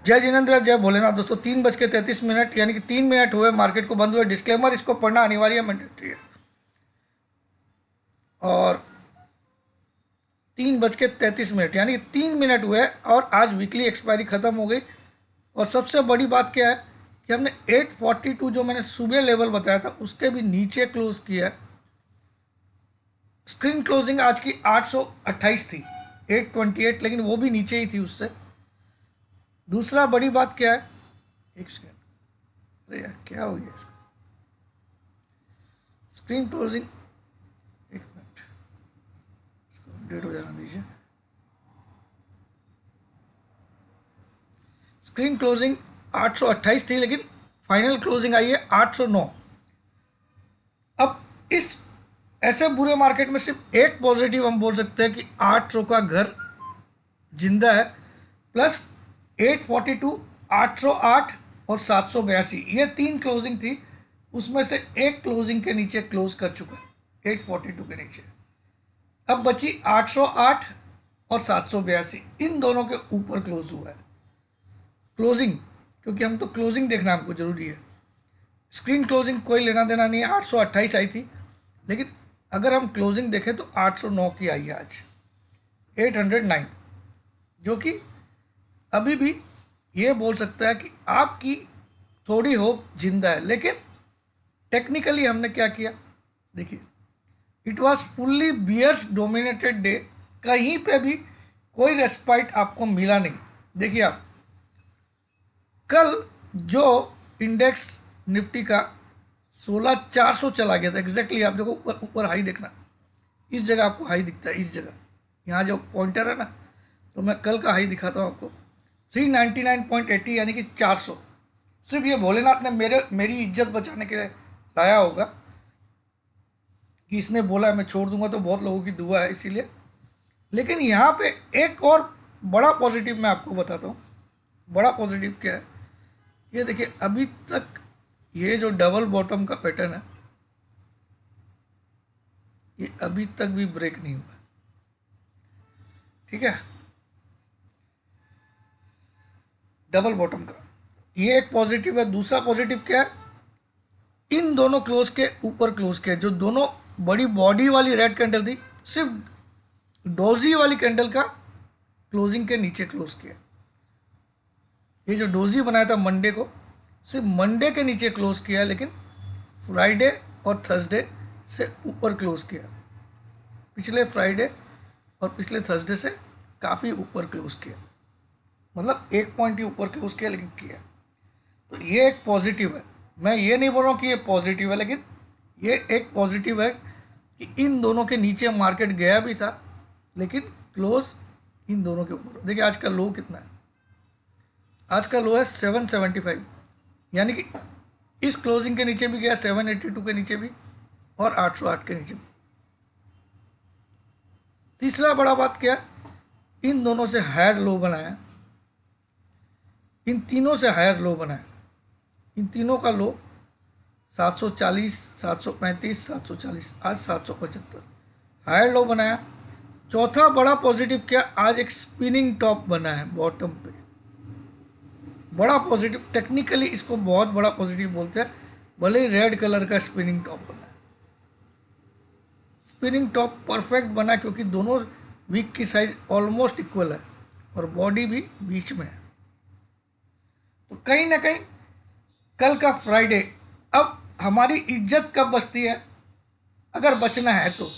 जय जिनेंद्र, जय भोलेनाथ। दोस्तों 3:33 यानी कि 3 मिनट हुए मार्केट को बंद हुए। डिस्क्लेमर इसको पढ़ना अनिवार्य मैंडेटरी है। और 3:33 यानी कि 3 मिनट हुए और आज वीकली एक्सपायरी ख़त्म हो गई। और सबसे बड़ी बात क्या है कि हमने 842 जो मैंने सुबह लेवल बताया था उसके भी नीचे क्लोज किया है। स्क्रीन क्लोजिंग आज की 828 थी, 828, लेकिन वो भी नीचे ही थी उससे। दूसरा बड़ी बात क्या है, एक सेकेंड, अरे यार क्या हो गया इसका, स्क्रीन क्लोजिंग, एक मिनट इसको अपडेट हो जाना दीजिए। स्क्रीन क्लोजिंग 828 थी, लेकिन फाइनल क्लोजिंग आई है 809। अब इस ऐसे बुरे मार्केट में सिर्फ एक पॉजिटिव हम बोल सकते हैं कि 800 का घर जिंदा है, प्लस 842, 808 और 782, ये 3 क्लोजिंग थी, उसमें से एक क्लोजिंग के नीचे क्लोज कर चुका है 842 के नीचे। अब बची 808 और 782, इन दोनों के ऊपर क्लोज हुआ है क्लोजिंग, क्योंकि हम तो क्लोजिंग देखना हमको जरूरी है। स्क्रीन क्लोजिंग कोई लेना देना नहीं है, 828 आई थी, लेकिन अगर हम क्लोजिंग देखें तो 809 की आई है आज, 809, जो कि अभी भी ये बोल सकता है कि आपकी थोड़ी होप जिंदा है। लेकिन टेक्निकली हमने क्या किया, देखिए, it was fully bears dominated day, कहीं पे भी कोई रेस्पाइट आपको मिला नहीं। देखिए आप, कल जो इंडेक्स निफ्टी का 16,400 चला गया था, एग्जैक्टली आप देखो ऊपर हाई देखना, इस जगह आपको हाई दिखता है, इस जगह यहाँ जो पॉइंटर है ना, तो मैं कल का हाई दिखाता हूँ आपको, 399.80 यानी कि 400। सिर्फ ये भोलेनाथ ने मेरी इज्जत बचाने के लिए लाया होगा कि इसने बोला मैं छोड़ दूंगा, तो बहुत लोगों की दुआ है इसीलिए। लेकिन यहाँ पे एक और बड़ा पॉजिटिव मैं आपको बताता हूँ। बड़ा पॉजिटिव क्या है, ये देखिए, अभी तक ये जो डबल बॉटम का पैटर्न है, ये अभी तक भी ब्रेक नहीं हुआ, ठीक है, डबल बॉटम का, ये एक पॉजिटिव है। दूसरा पॉजिटिव क्या है, इन दोनों क्लोज के ऊपर क्लोज के, जो दोनों बड़ी बॉडी वाली रेड कैंडल थी, सिर्फ डोजी वाली कैंडल का क्लोजिंग के नीचे क्लोज किया। ये जो डोजी बनाया था मंडे को, सिर्फ मंडे के नीचे क्लोज किया, लेकिन फ्राइडे और थर्सडे से ऊपर क्लोज किया। पिछले फ्राइडे और पिछले थर्सडे से काफ़ी ऊपर क्लोज किया, मतलब 1 पॉइंट ही ऊपर क्लोज किया, लेकिन किया। तो ये एक पॉजिटिव है। मैं ये नहीं बोल रहा हूँ कि ये पॉजिटिव है, लेकिन ये एक पॉजिटिव है कि इन दोनों के नीचे मार्केट गया भी था, लेकिन क्लोज इन दोनों के ऊपर। देखिए आज का लो कितना है, आज का लो है 775, यानी कि इस क्लोजिंग के नीचे भी गया, 782 के नीचे भी और 808 के नीचे भी। तीसरा बड़ा बात क्या, इन दोनों से हायर लो बनाया, इन तीनों से हायर लो बनाया। इन तीनों का लो 740, 735, 740, आज 775 हायर लो बनाया। चौथा बड़ा पॉजिटिव क्या, आज एक स्पिनिंग टॉप बना है बॉटम पे, बड़ा पॉजिटिव। टेक्निकली इसको बहुत बड़ा पॉजिटिव बोलते हैं, भले ही रेड कलर का स्पिनिंग टॉप बना है। स्पिनिंग टॉप परफेक्ट बना क्योंकि दोनों वीक की साइज ऑलमोस्ट इक्वल है और बॉडी भी बीच में है। तो कहीं ना कहीं कल का फ्राइडे, अब हमारी इज्जत कब बचती है, अगर बचना है तो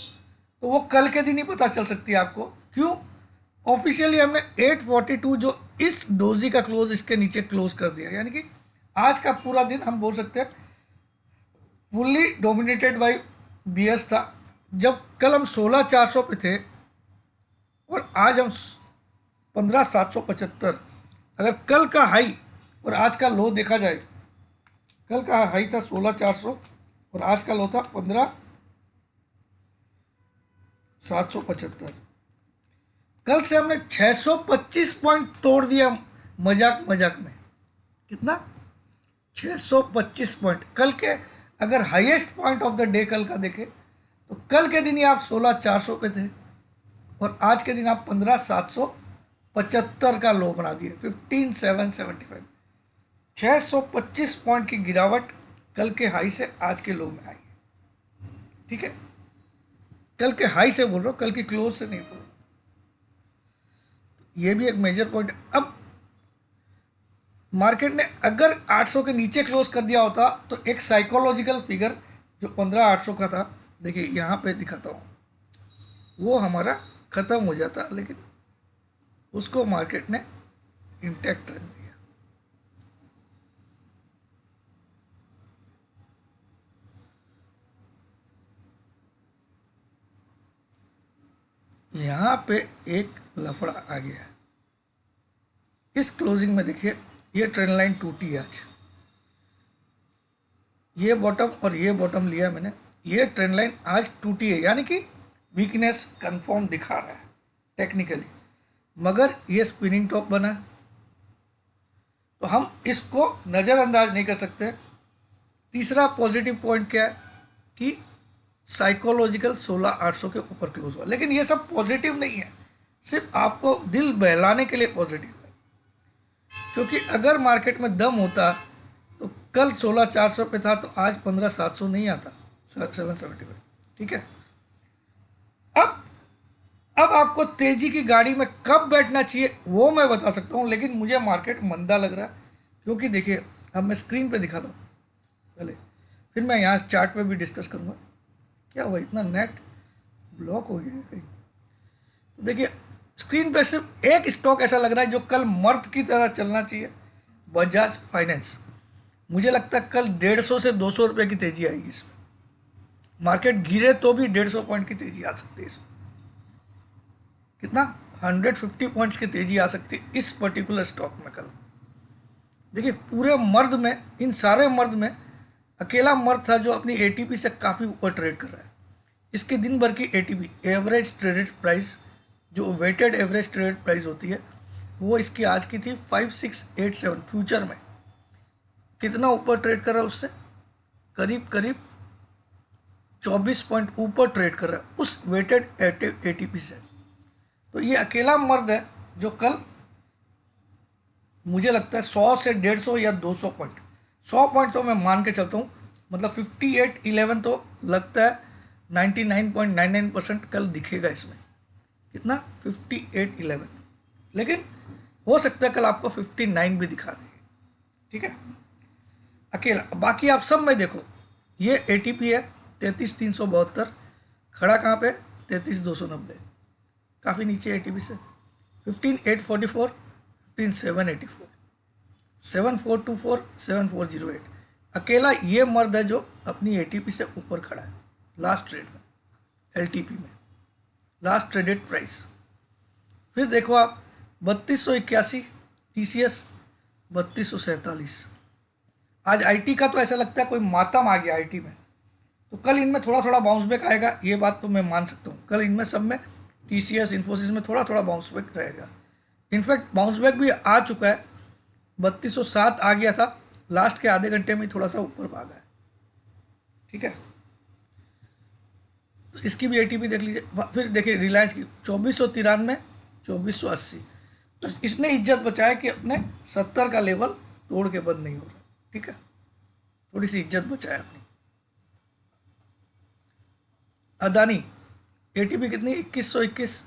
वो कल के दिन ही पता चल सकती है आपको। क्यों, ऑफिशियली हमने 842 जो इस डोजी का क्लोज इसके नीचे क्लोज कर दिया, यानी कि आज का पूरा दिन हम बोल सकते हैं फुल्ली डोमिनेटेड बाय बियर्स था। जब कल हम 16,400 पे थे और आज हम 15,775, अगर कल का हाई और आज का लो देखा जाए, कल का हाई था 16,400 और आज का लो था 15,775। कल से हमने 625 पॉइंट तोड़ दिया, मजाक मजाक में। कितना, 625 पॉइंट। कल के अगर highest point of the day कल का देखें तो कल के दिन ही आप 16,400 पे थे और आज के दिन आप 15,775 75 का लो बना दिया, 15,775। 625 पॉइंट की गिरावट कल के हाई से आज के लो में आई है। ठीक है, कल के हाई से बोल रहा हूँ, कल की क्लोज से नहीं बोल रहा। ये भी एक मेजर पॉइंट है। अब मार्केट ने अगर 800 के नीचे क्लोज कर दिया होता तो एक साइकोलॉजिकल फिगर जो 15,800 का था, देखिए यहाँ पे दिखाता हूँ, वो हमारा ख़त्म हो जाता, लेकिन उसको मार्केट ने इंटैक्ट रख दिया। यहाँ पे एक लफड़ा आ गया। इस क्लोजिंग में देखिए ये ट्रेंड लाइन टूटी आज, ये बॉटम और ये बॉटम लिया मैंने, ये ट्रेंड लाइन आज टूटी है, यानी कि वीकनेस कंफर्म दिखा रहा है टेक्निकली, मगर ये स्पिनिंग टॉप बना है, तो हम इसको नज़रअंदाज नहीं कर सकते। तीसरा पॉजिटिव पॉइंट क्या है कि साइकोलॉजिकल 16,800 के ऊपर क्लोज हुआ, लेकिन ये सब पॉजिटिव नहीं है, सिर्फ आपको दिल बहलाने के लिए पॉजिटिव है, क्योंकि अगर मार्केट में दम होता तो कल 16,400 पे था, तो आज 15,700 नहीं आता, 775। ठीक है, अब आपको तेजी की गाड़ी में कब बैठना चाहिए वो मैं बता सकता हूँ, लेकिन मुझे मार्केट मंदा लग रहा है, क्योंकि देखिए अब मैं स्क्रीन पे दिखाता हूँ पहले, फिर मैं यहाँ चार्ट पे भी डिस्कस करूँगा। क्या हुआ, इतना नेट ब्लॉक हो गया कहीं? तो देखिए स्क्रीन पे सिर्फ एक स्टॉक ऐसा लग रहा है जो कल मर्द की तरह चलना चाहिए, बजाज फाइनेंस। मुझे लगता है कल 150 से 200 रुपये की तेजी आएगी इसमें, मार्केट गिरे तो भी 150 पॉइंट की तेजी आ सकती है इसमें। कितना, 150 पॉइंट्स की तेजी आ सकती है इस पर्टिकुलर स्टॉक में कल। देखिए पूरे मर्द में, इन सारे मर्द में अकेला मर्द था जो अपनी एटीपी से काफ़ी ऊपर ट्रेड कर रहा है। इसके दिन भर की एटीपी, एवरेज ट्रेडेड प्राइस, जो वेटेड एवरेज ट्रेडेड प्राइस होती है, वो इसकी आज की थी 5687 फ्यूचर में। कितना ऊपर ट्रेड कर रहा है उससे, करीब करीब 24 पॉइंट ऊपर ट्रेड कर रहा है उस वेटेड एटीपी से। तो ये अकेला मर्द है जो कल मुझे लगता है 100 से 150 या 200 पॉइंट, 100 पॉइंट तो मैं मान के चलता हूँ, मतलब 5811 तो लगता है 99.99% कल दिखेगा इसमें। कितना, 5811, लेकिन हो सकता है कल आपको 59 भी दिखा दे। ठीक है, अकेला। बाकी आप सब में देखो, ये एटीपी है 33,372, खड़ा कहाँ पे, 33,290, काफ़ी नीचे एटीपी से। 15,844, 15,784, 7,424, 7,408। अकेला ये मर्द है जो अपनी एटीपी से ऊपर खड़ा है लास्ट ट्रेड में, एलटीपी में, लास्ट ट्रेडेड प्राइस। फिर देखो आप 3281 टीसीएस, 3247। आज आईटी का तो ऐसा लगता है कोई मातम आ गया आईटी में, तो कल इनमें थोड़ा थोड़ा बाउंस बैक आएगा, ये बात तो मैं मान सकता हूँ। कल इनमें सब में, टीसीएस, इन्फोसिस में थोड़ा थोड़ा बाउंस बैक रहेगा। इनफैक्ट बाउंस बैक भी आ चुका है, 3207 आ गया था, लास्ट के आधे घंटे में थोड़ा सा ऊपर भागा है। ठीक है, तो इसकी भी एटीपी देख लीजिए। फिर देखिए रिलायंस की 2493, 2480, तो इसने इज्जत बचाया कि अपने 70 का लेवल तोड़ के बंद नहीं हो रहा। ठीक है, थोड़ी सी इज्जत बचाया अपनी। अदानी एटीपी कितनी, 2121,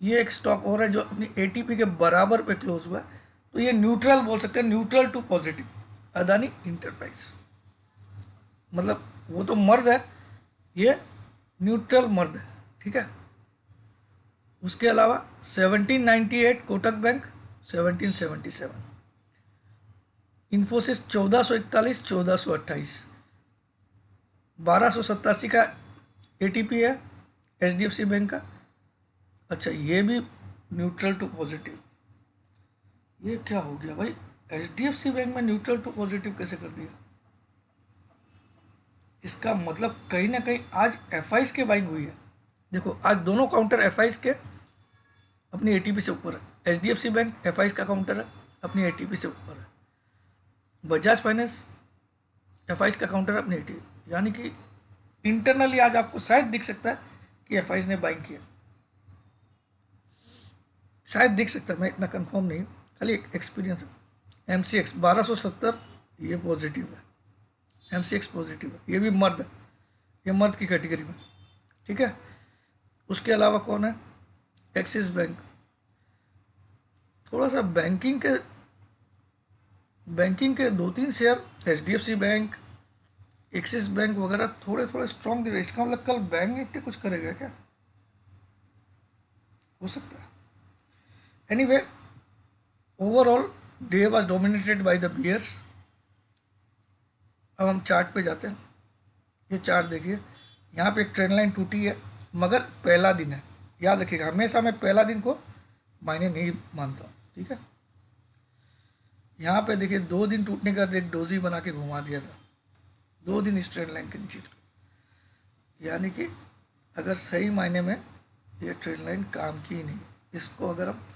ये एक स्टॉक और है जो अपनी एटीपी के बराबर पे क्लोज हुआ है, तो ये न्यूट्रल बोल सकते हैं, neutral to positive. Adani enterprise, मतलब वो तो मर्द है, ये न्यूट्रल मर्द है। ठीक है, उसके अलावा 1798 कोटक बैंक, 1777, इन्फोसिस 1441, 1428, 1287 का एटीपी है एचडीएफसी बैंक का। अच्छा, ये भी न्यूट्रल टू पॉजिटिव, ये क्या हो गया भाई, एचडीएफसी बैंक में न्यूट्रल टू पॉजिटिव कैसे कर दिया? इसका मतलब कहीं ना कहीं आज एफआईज के बाइंग हुई है। देखो आज दोनों काउंटर एफआईज के अपनी एटीपी से ऊपर है। एचडीएफसी बैंक एफआईज का काउंटर है, अपनी एटीपी से ऊपर है। बजाज फाइनेंस एफआईज का काउंटर है, अपनी एटीपी, यानी कि इंटरनली आज आपको शायद दिख सकता है कि एफआईज ने बाइंग किया। शायद दिख सकता है, मैं इतना कंफर्म नहीं हूँ, खाली एक एक्सपीरियंस है। MCX 1270 ये पॉजिटिव है, MCX पॉजिटिव है, ये भी मर्द है, ये मर्द की कैटेगरी में, ठीक है। उसके अलावा कौन है, एक्सिस बैंक, थोड़ा सा बैंकिंग के 2-3 share, HDFC bank, axis bank वगैरह थोड़े थोड़े स्ट्रॉन्ग दिख रहे। इसका मतलब कल बैंक निफ्टी कुछ करेगा क्या, हो सकता है। Anyway, overall day was dominated by the bears. अब हम चार्ट पे जाते हैं। ये चार्ट देखिए, यहाँ पे एक ट्रेंड लाइन टूटी है, मगर पहला दिन है, याद रखिएगा, हमेशा मैं पहला दिन को मायने नहीं मानता, ठीक है। यहाँ पे देखिए 2 दिन टूटने का एक डोजी बना के घुमा दिया था, 2 दिन इस ट्रेंड लाइन के नीचे, यानी कि अगर सही मायने में ये ट्रेंड लाइन काम की नहीं। इसको अगर हम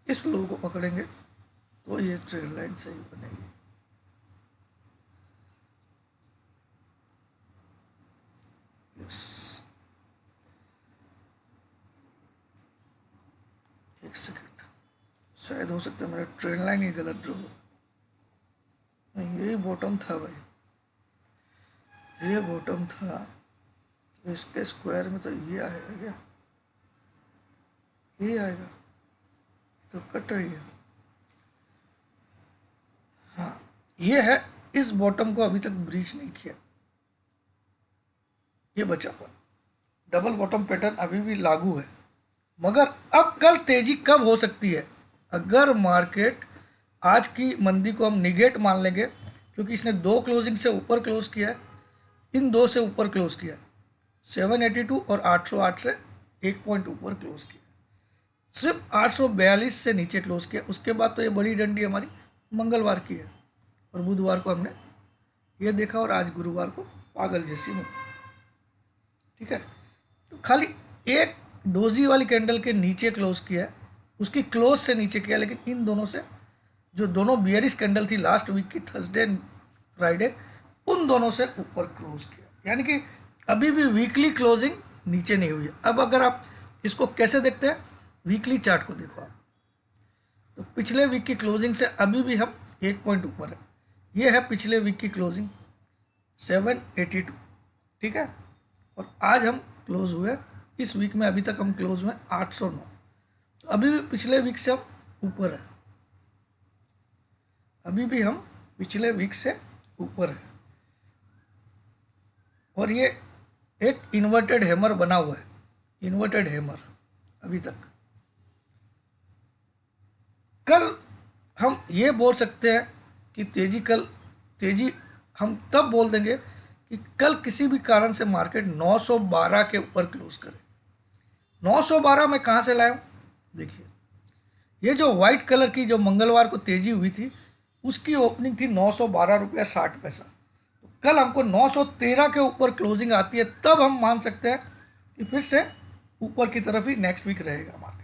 इस लो को पकड़ेंगे तो ये ट्रेंड लाइन सही बनेगी। यस, एक सेकंड, शायद हो सकता है मेरा ट्रेंड लाइन ही गलत ड्रॉ हो। नहीं, यही बॉटम था भाई, ये बॉटम था, तो इसके स्क्वायर में तो ये आएगा क्या, ये आएगा, तो कट रही है। हाँ, ये है, इस बॉटम को अभी तक ब्रीच नहीं किया, ये बचा हुआ डबल बॉटम पैटर्न अभी भी लागू है। मगर अब कल तेजी कब हो सकती है, अगर मार्केट आज की मंदी को हम निगेट मान लेंगे, क्योंकि इसने 2 क्लोजिंग से ऊपर क्लोज किया है, इन 2 से ऊपर क्लोज किया है, 782 और 808 से 1 पॉइंट ऊपर क्लोज किया, सिर्फ 842 से नीचे क्लोज किया। उसके बाद तो ये बड़ी डंडी हमारी मंगलवार की है, और बुधवार को हमने ये देखा, और आज गुरुवार को पागल जैसी में, ठीक है। तो खाली एक डोजी वाली कैंडल के नीचे क्लोज किया है, उसकी क्लोज से नीचे किया, लेकिन इन दोनों से, जो दोनों बियरिश कैंडल थी लास्ट वीक की थर्सडे एंड फ्राइडे, उन दोनों से ऊपर क्लोज किया, यानी कि अभी भी वीकली क्लोजिंग नीचे नहीं हुई है। अब अगर आप इसको कैसे देखते हैं, वीकली चार्ट को देखो आप, तो पिछले वीक की क्लोजिंग से अभी भी हम 1 पॉइंट ऊपर है। ये है पिछले वीक की क्लोजिंग 782, ठीक है, और आज हम क्लोज हुए, इस वीक में अभी तक हम क्लोज हुए 809, तो अभी भी पिछले वीक से हम ऊपर है, अभी भी हम पिछले वीक से ऊपर है। और ये एक इन्वर्टेड हैमर बना हुआ है, इन्वर्टेड हैमर अभी तक। कल हम ये बोल सकते हैं कि तेजी हम तब बोल देंगे कि कल किसी भी कारण से मार्केट 912 के ऊपर क्लोज करे। 912 में कहाँ से लाया हूँ, देखिए, ये जो व्हाइट कलर की जो मंगलवार को तेजी हुई थी, उसकी ओपनिंग थी 912 रुपया 60 पैसा। तो कल हमको 913 के ऊपर क्लोजिंग आती है, तब हम मान सकते हैं कि फिर से ऊपर की तरफ ही नेक्स्ट वीक रहेगा मार्केट।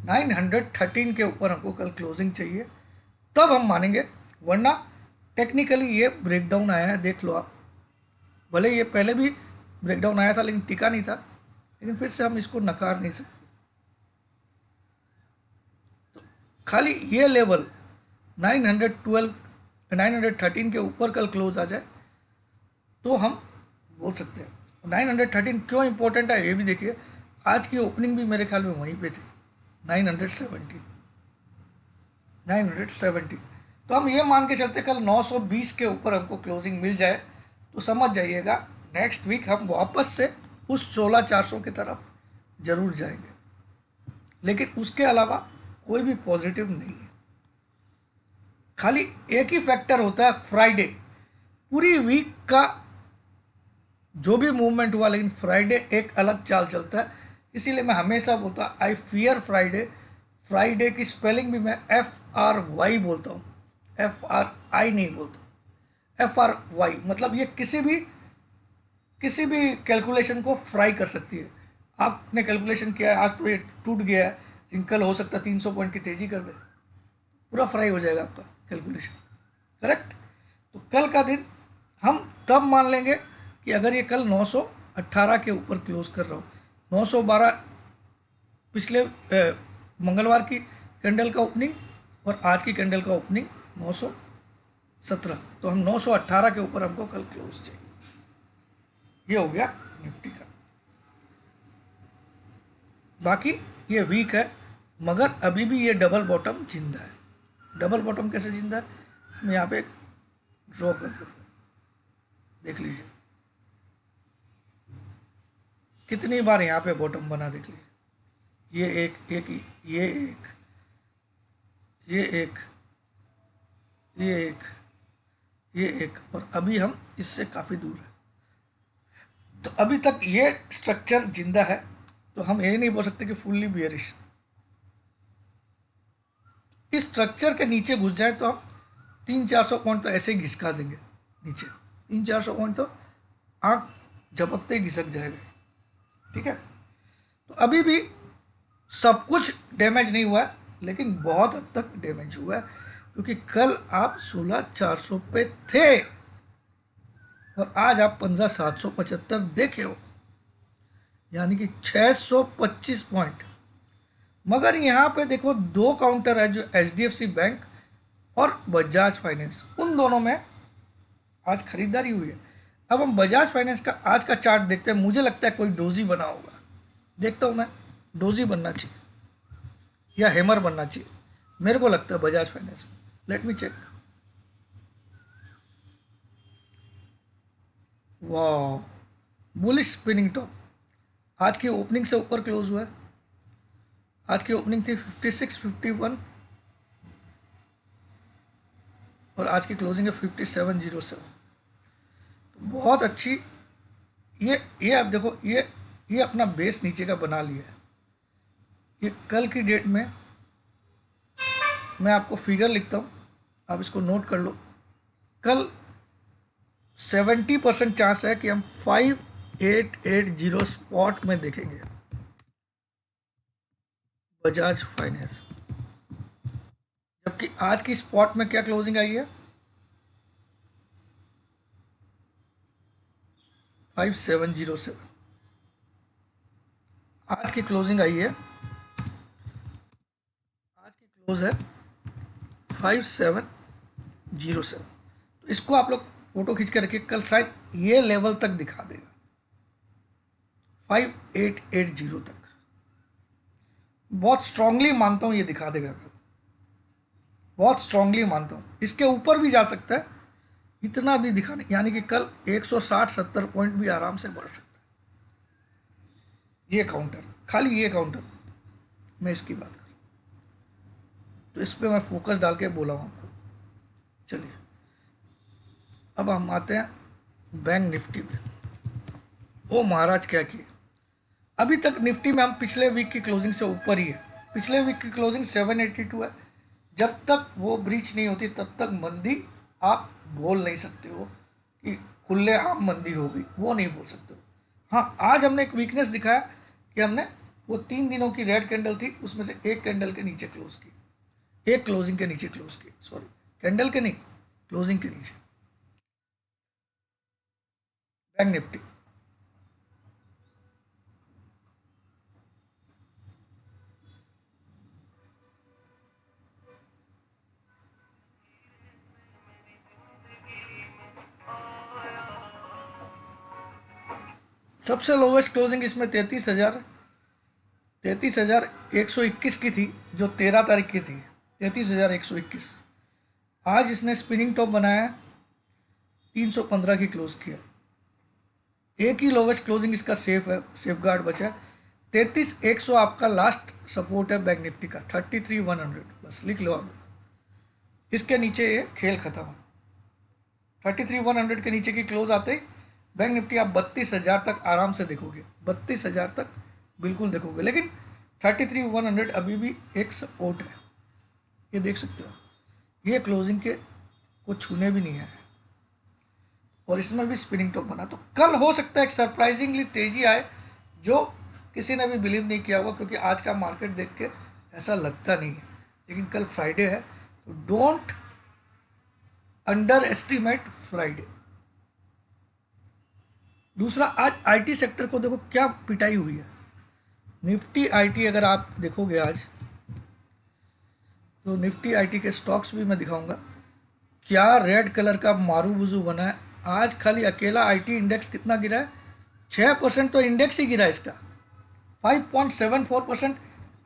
913 के ऊपर हमको कल क्लोजिंग चाहिए, तब हम मानेंगे, वरना टेक्निकली ये ब्रेकडाउन आया है, देख लो आप, भले ये पहले भी ब्रेकडाउन आया था लेकिन टिका नहीं था, लेकिन फिर से हम इसको नकार नहीं सकते। तो खाली ये लेवल 913 के ऊपर कल क्लोज आ जाए तो हम बोल सकते हैं। 913 क्यों इंपॉर्टेंट है ये भी देखिए, आज की ओपनिंग भी मेरे ख्याल में वहीं पे थी 970। तो हम ये मान के चलते कल 920 के ऊपर हमको क्लोजिंग मिल जाए तो समझ जाइएगा नेक्स्ट वीक हम वापस से उस 16400 की तरफ जरूर जाएंगे, लेकिन उसके अलावा कोई भी पॉजिटिव नहीं है। खाली एक ही फैक्टर होता है फ्राइडे, पूरी वीक का जो भी मूवमेंट हुआ, लेकिन फ्राइडे एक अलग चाल चलता है। इसीलिए मैं हमेशा बोलता आई फियर फ्राइडे। फ्राइडे की स्पेलिंग भी मैं FRY बोलता हूँ, FRI नहीं बोलता, FRY, मतलब ये किसी भी कैलकुलेशन को फ्राई कर सकती है। आपने कैलकुलेशन किया है, आज तो ये टूट गया है, लेकिन कल हो सकता है 300 पॉइंट की तेजी कर दे, पूरा फ्राई हो जाएगा आपका कैलकुलेशन, करेक्ट। तो कल का दिन हम तब मान लेंगे कि अगर ये कल 918 के ऊपर क्लोज कर रहा हो, 912 पिछले मंगलवार की कैंडल का ओपनिंग और आज की कैंडल का ओपनिंग 917, तो हम 918 के ऊपर हमको कल क्लोज चाहिए। ये हो गया निफ्टी का। बाकी ये वीक है, मगर अभी भी ये डबल बॉटम जिंदा है। डबल बॉटम कैसे जिंदा है, हम यहाँ पे ड्रॉ कर देते हैं, देख लीजिए कितनी बार यहाँ पे बॉटम बना, देख लीजिए। ये एक, ये एक, ये एक, ये एक, ये एक, और अभी हम इससे काफ़ी दूर है। तो अभी तक ये स्ट्रक्चर जिंदा है, तो हम ये नहीं बोल सकते कि फुल्ली बियरिश। इस स्ट्रक्चर के नीचे घुस जाए तो हम 300-400 पॉइंट तो ऐसे ही घिसका देंगे नीचे। 300-400 पॉइंट तो आँख झपकते ही घिसक जाएगा, ठीक है। तो अभी भी सब कुछ डैमेज नहीं हुआ है, लेकिन बहुत हद तक डैमेज हुआ है, क्योंकि कल आप 16,400 पे थे और आज आप 15,775 देखे हो, यानी कि 625 पॉइंट। मगर यहाँ पे देखो दो काउंटर है, जो HDFC बैंक और बजाज फाइनेंस, उन दोनों में आज खरीदारी हुई है। अब हम बजाज फाइनेंस का आज का चार्ट देखते हैं। मुझे लगता है कोई डोजी बना होगा, देखता हूँ मैं, डोजी बनना चाहिए या हैमर बनना चाहिए, मेरे को लगता है बजाज फाइनेंस में। Let me check. वाह, बुलिश स्पिनिंग टॉप। आज की ओपनिंग से ऊपर क्लोज हुआ है। आज की ओपनिंग थी 56.51 और आज की क्लोजिंग है 57.07। बहुत अच्छी। ये आप देखो, ये अपना बेस नीचे का बना लिया है। ये कल की डेट में मैं आपको फिगर लिखता हूँ, आप इसको नोट कर लो। कल 70% चांस है कि हम 5880 स्पॉट में देखेंगे बजाज फाइनेंस, जबकि आज की स्पॉट में क्या क्लोजिंग आई है, 5707। आज की क्लोजिंग आई है, आज की क्लोज है 5707। तो इसको आप लोग फोटो खींच के रखिए, कल शायद ये लेवल तक दिखा देगा, 5880 तक। बहुत स्ट्रांगली मानता हूँ ये दिखा देगा कल, बहुत स्ट्रांगली मानता हूँ। इसके ऊपर भी जा सकता है, इतना भी दिखाने, यानी कि कल 160-70 पॉइंट भी आराम से बढ़ सकता है। ये काउंटर, खाली ये काउंटर मैं इसकी बात करूँ तो इस पर मैं फोकस डाल के बोला हूँ आपको। चलिए अब हम आते हैं बैंक निफ्टी पे। ओ महाराज क्या किए, अभी तक निफ्टी में हम पिछले वीक की क्लोजिंग से ऊपर ही है। पिछले वीक की क्लोजिंग 782 है। जब तक वो ब्रीच नहीं होती तब तक मंदी आप बोल नहीं सकते हो कि खुलेआम मंदी हो गई, वो नहीं बोल सकते हो। हाँ, आज हमने एक वीकनेस दिखाया कि हमने वो 3 दिनों की रेड कैंडल थी, उसमें से एक कैंडल के नीचे क्लोज की, एक क्लोजिंग के नीचे क्लोज की, सॉरी कैंडल के नहीं, क्लोजिंग के नीचे। बैंक निफ्टी सबसे लोवेस्ट क्लोजिंग इसमें 33,121 की थी, जो 13 तारीख की थी, 33,121। आज इसने स्पिनिंग टॉप बनाया, 315 की क्लोज किया। एक ही लोवेस्ट क्लोजिंग इसका सेफ है, सेफ गार्ड बचा। 33,100 आपका लास्ट सपोर्ट है बैंक निफ्टी का, 33,100, बस लिख लो आप लोग। इसके नीचे ये खेल खत्म है। 33,100 के नीचे की क्लोज आते ही बैंक निफ्टी आप 32,000 तक आराम से देखोगे, 32,000 तक बिल्कुल देखोगे। लेकिन 33,100 अभी भी एक सपोर्ट है, ये देख सकते हो। ये क्लोजिंग के को छूने भी नहीं है और इसमें भी स्पिनिंग टॉप बना। तो कल हो सकता है एक सरप्राइजिंगली तेजी आए, जो किसी ने भी बिलीव नहीं किया होगा, क्योंकि आज का मार्केट देख के ऐसा लगता नहीं है। लेकिन कल फ्राइडे है, तो डोंट अंडर एस्टिमेट फ्राइडे। दूसरा, आज आईटी सेक्टर को देखो क्या पिटाई हुई है। निफ्टी आईटी अगर आप देखोगे आज तो निफ्टी आईटी के स्टॉक्स भी मैं दिखाऊंगा। क्या रेड कलर का मारू बुजू बना है। आज खाली अकेला आईटी इंडेक्स कितना गिरा है, 6% तो इंडेक्स ही गिरा है इसका, 5.74%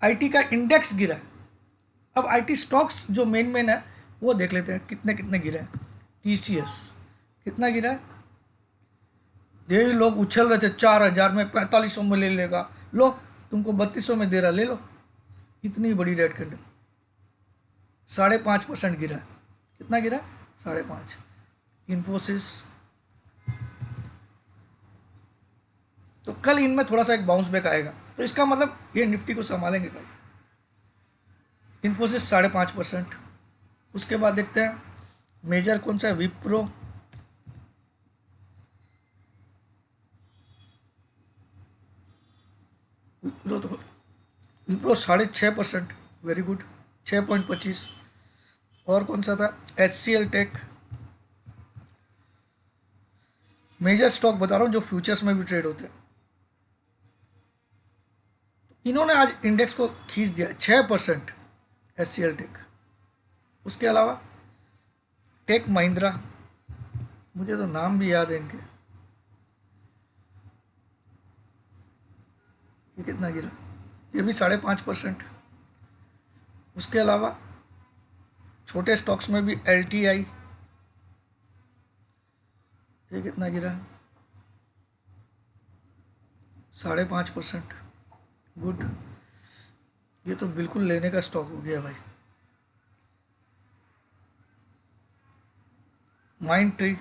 आईटी का इंडेक्स गिरा है। अब आईटी स्टॉक्स जो मेन है वो देख लेते हैं कितने कितने गिरे हैं। टीसीएस कितना गिरा है, यही लोग उछल रहे थे 4,000 में, 4500 में ले लेगा, लो तुमको 3200 में दे रहा, ले लो। इतनी बड़ी रेड कैंडल, 5.5% गिरा है। कितना गिरा, 5.5। इन्फोसिस, तो कल इनमें थोड़ा सा एक बाउंस बैक आएगा, तो इसका मतलब ये निफ्टी को संभालेंगे कल। इन्फोसिस 5.5%। उसके बाद देखते हैं मेजर कौन सा है, विप्रो, विप्रो 6.5%, वेरी गुड, 6.25। और कौन सा था, HCL टेक। मेजर स्टॉक बता रहा हूँ जो फ्यूचर्स में भी ट्रेड होते हैं, इन्होंने आज इंडेक्स को खींच दिया 6%, HCL टेक। उसके अलावा टेक महिंद्रा, मुझे तो नाम भी याद है इनके, ये कितना गिरा, ये भी 5.5%। उसके अलावा छोटे स्टॉक्स में भी LTI, ये कितना गिरा, 5.5%, गुड। ये तो बिल्कुल लेने का स्टॉक हो गया भाई। माइंड ट्री,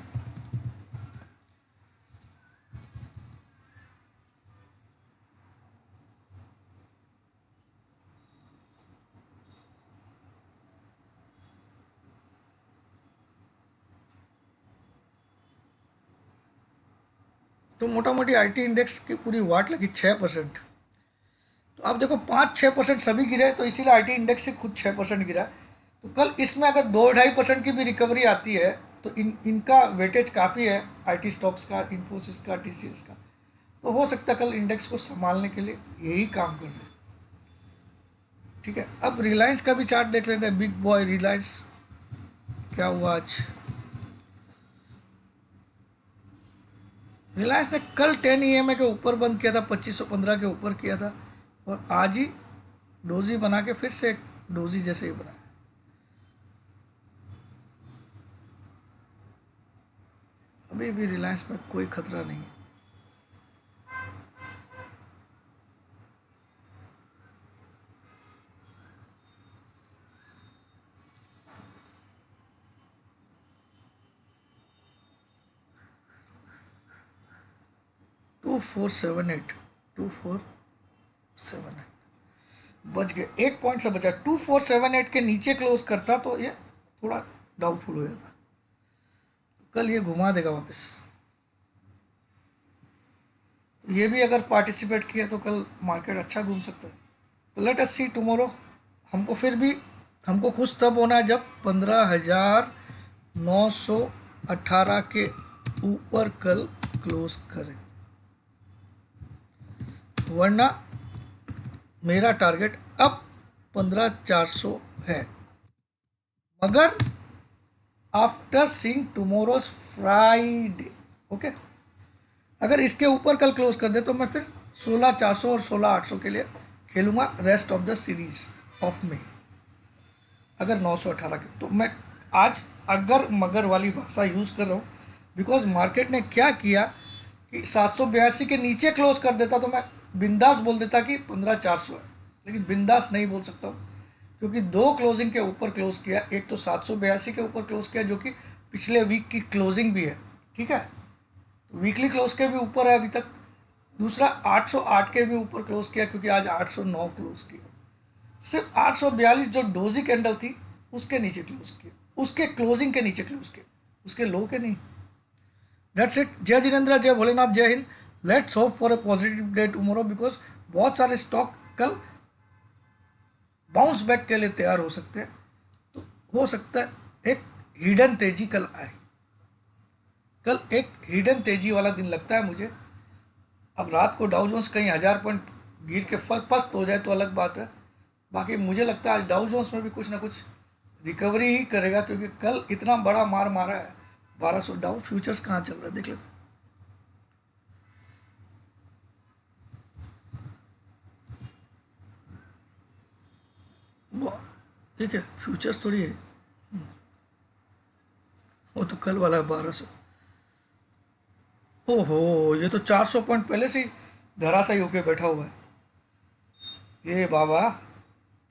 तो मोटा मोटी आईटी इंडेक्स की पूरी वाट लगी 6%। तो आप देखो 5-6% सभी गिरे, तो इसीलिए आईटी इंडेक्स से खुद 6% गिरा। तो कल इसमें अगर 2-2.5% की भी रिकवरी आती है तो इनका वेटेज काफ़ी है, आईटी स्टॉक्स का, इन्फोसिस का, टीसीएस का। तो हो सकता है कल इंडेक्स को संभालने के लिए यही काम कर दे। ठीक है, अब रिलायंस का भी चार्ट देख लेते हैं। बिग बॉय रिलायंस, क्या हुआ आज। रिलायंस ने कल 10 EMA के ऊपर बंद किया था, 2515 के ऊपर किया था, और आज ही डोजी बना के फिर से डोजी जैसे ही बना। अभी भी रिलायंस में कोई खतरा नहीं है। टू 2478 बच गए, 1 पॉइंट से बचा। 2478 के नीचे क्लोज करता तो ये थोड़ा डाउटफुल हो जाता। कल ये घुमा देगा वापस। ये भी अगर पार्टिसिपेट किया तो कल मार्केट अच्छा घूम सकता है। तो लेट अस सी टुमारो। हमको फिर भी हमको खुश तब होना है जब 15,918 के ऊपर कल क्लोज करें, वरना मेरा टारगेट अब 15,400 है, मगर after seeing tomorrow's Friday. Okay, अगर इसके ऊपर कल क्लोज कर दे तो मैं फिर 16,400 और 16,800 के लिए खेलूंगा rest of the series of May. अगर 918 के, तो मैं आज अगर मगर वाली भाषा यूज़ कर रहा हूँ, बिकॉज मार्केट ने क्या किया कि 782 के नीचे क्लोज कर देता तो मैं बिंदास बोल देता कि 15,400 है, लेकिन बिंदास नहीं बोल सकता हूँ क्योंकि दो क्लोजिंग के ऊपर क्लोज किया। एक तो 782 के ऊपर क्लोज किया जो कि पिछले वीक की क्लोजिंग भी है, ठीक है, तो वीकली क्लोज के भी ऊपर है अभी तक। दूसरा 808 के भी ऊपर क्लोज किया क्योंकि आज 809 क्लोज किया। सिर्फ 842 जो डोजी कैंडल थी उसके नीचे क्लोज किया, उसके क्लोजिंग के नीचे क्लोज किया, उसके लो के नहीं। That's it. जय जिनेंद्र, जय भोलेनाथ, जय Hind. Let's hope for a positive day tomorrow, because बहुत सारे स्टॉक कल बाउंस बैक के लिए तैयार हो सकते हैं। तो हो सकता है एक हिडन तेजी कल आए। कल एक हिडन तेजी वाला दिन लगता है मुझे। अब रात को डाउ जोन्स कहीं 1000 पॉइंट गिर के फर्स्ट हो जाए तो अलग बात है, बाकी मुझे लगता है आज डाउ जोन्स में भी कुछ ना कुछ रिकवरी ही करेगा, क्योंकि कल इतना बड़ा मार मारा है 1200। डाउ फ्यूचर्स कहाँ चल रहा है देख लेते हैं। ठीक है, फ्यूचर्स थोड़ी है, वो तो कल वाला है 1200। ओहो, ये तो 400 पॉइंट पहले से ही धराशायी होके बैठा हुआ है। ये बाबा,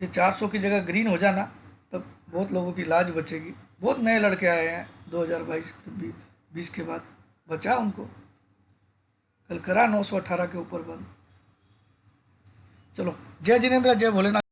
ये 400 की जगह ग्रीन हो जाना तब बहुत लोगों की लाज बचेगी। बहुत नए लड़के आए हैं 2022 के बाद, बचा उनको। कल करा 918 के ऊपर बंद। चलो, जय जिनेन्द्र, जय भोलेनाथ।